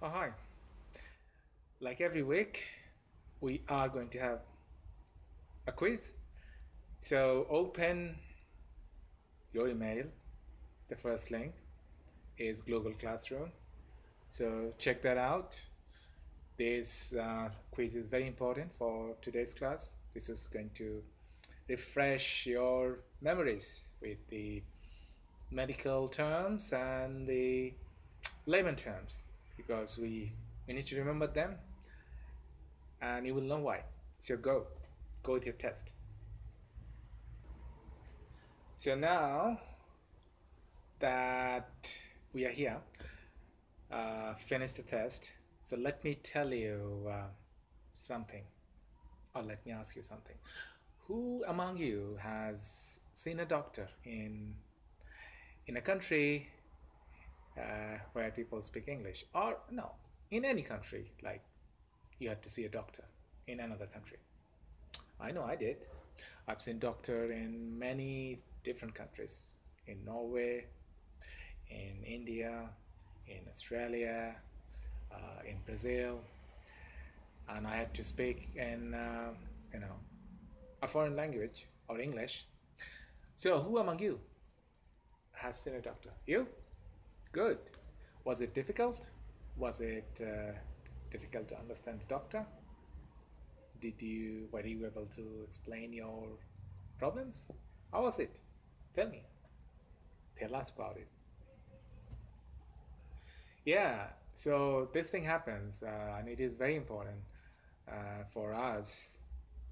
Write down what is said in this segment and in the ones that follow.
Oh, hi. Like every week, we are going to have a quiz. So open your email. The first link is Google Classroom. So check that out. This quiz is very important for today's class. This is going to refresh your memories with the medical terms and the layman terms because we need to remember them and you will know why. So go with your test. So now that we are here, finish the test. So let me tell you something, or let me ask you something. Who among you has seen a doctor in a country where people speak English, or no, in any country like you had to see a doctor in another country? I know I did. I've seen doctor in many different countries, in Norway, in India, in Australia, in Brazil, and I had to speak in you know a foreign language or English. So who among you has seen a doctor? You? Good. Was it difficult? Was it difficult to understand the doctor? Were you able to explain your problems? How was it? Tell me. Tell us about it. Yeah, so this thing happens, and it is very important for us,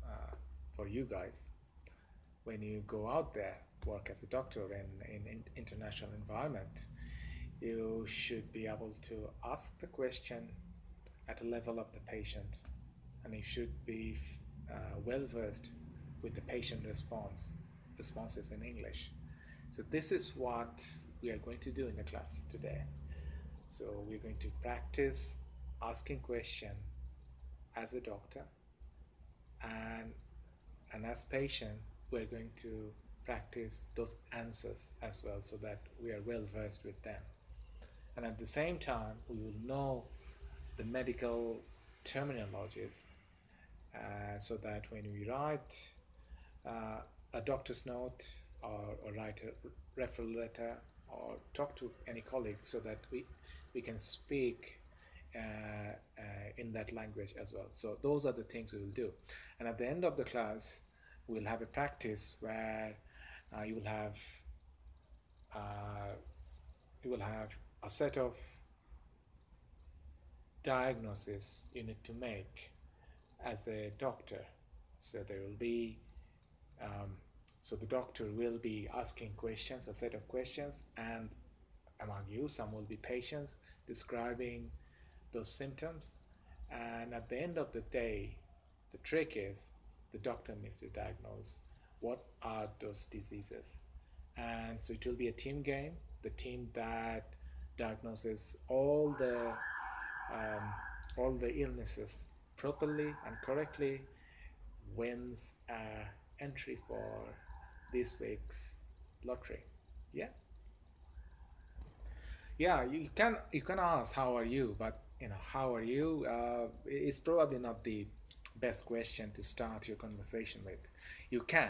uh, for you guys, when you go out there, work as a doctor in international environment, you should be able to ask the question at a level of the patient, and you should be well versed with the patient responses in English. So this is what we are going to do in the class today. So we're going to practice asking question as a doctor, and as patient we're going to practice those answers as well so that we are well versed with them. And at the same time we will know the medical terminologies so that when we write uh, a doctor's note or write a referral letter or talk to any colleague so that we can speak in that language as well. So those are the things we will do. And at the end of the class, we'll have a practice where you will have uh, a set of diagnoses you need to make as a doctor. So there will be um, so the doctor will be asking questions, a set of questions, and among you, some will be patients describing those symptoms. And at the end of the day, the trick is the doctor needs to diagnose what are those diseases. And so it will be a team game. The team that diagnoses um, all the illnesses properly and correctly wins entry for this week's lottery. Yeah, yeah. You can ask how are you, but how are you is probably not the best question to start your conversation with. You can,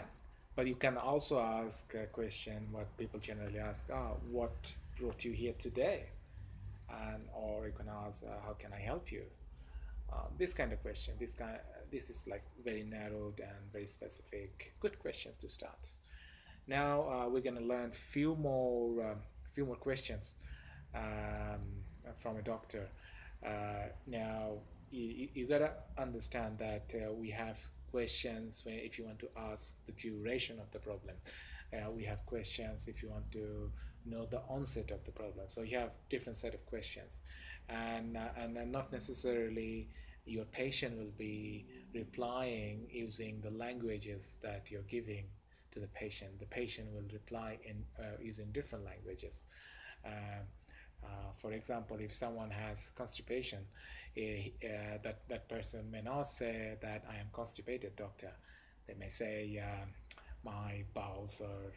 but you can also ask a question what people generally ask. What brought you here today? And or you can ask, how can I help you? This kind of question. This is like very narrowed and very specific. Good questions to start. Now we're gonna learn few more questions um, from a doctor. Now you gotta understand that we have questions where if you want to ask the duration of the problem. We have questions if you want to know the onset of the problem. So you have different set of questions, and not necessarily your patient will be replying using the languages that you're giving to the patient. The patient will reply in using different languages. Uh, for example, if someone has constipation, that person may not say that I am constipated, doctor. They may say my bowels are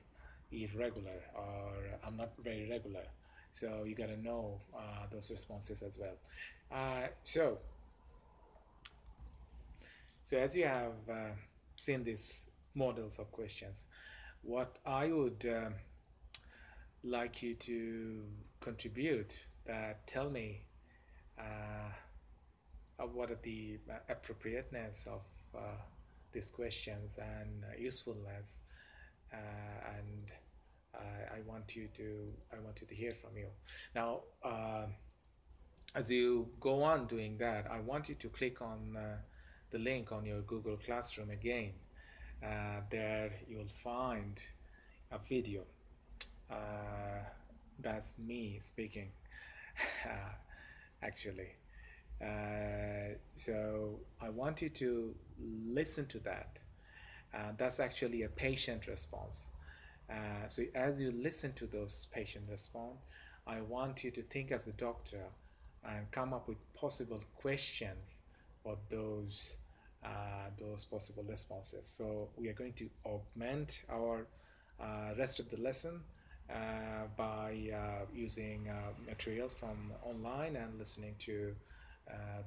irregular or I'm not very regular. So you got to know those responses as well. So, as you have seen these models of questions, what I would like you to contribute, that tell me what are the appropriateness of these questions and usefulness, and I want you to hear from you now. As you go on doing that, I want you to click on the link on your Google Classroom again. There you'll find a video. Uh, that's me speaking, actually. So I want you to listen to that. That's actually a patient response. So as you listen to those patient response, I want you to think as a doctor and come up with possible questions for those possible responses. So we are going to augment our rest of the lesson by using materials from online and listening to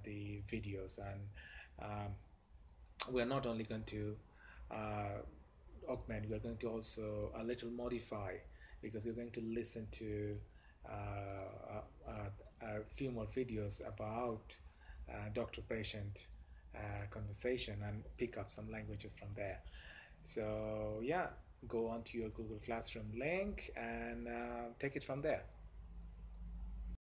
the videos. And we're not only going to augment, we're going to also a little modify, because you're going to listen to a few more videos about doctor-patient conversation and pick up some languages from there. So yeah, go onto your Google Classroom link and take it from there.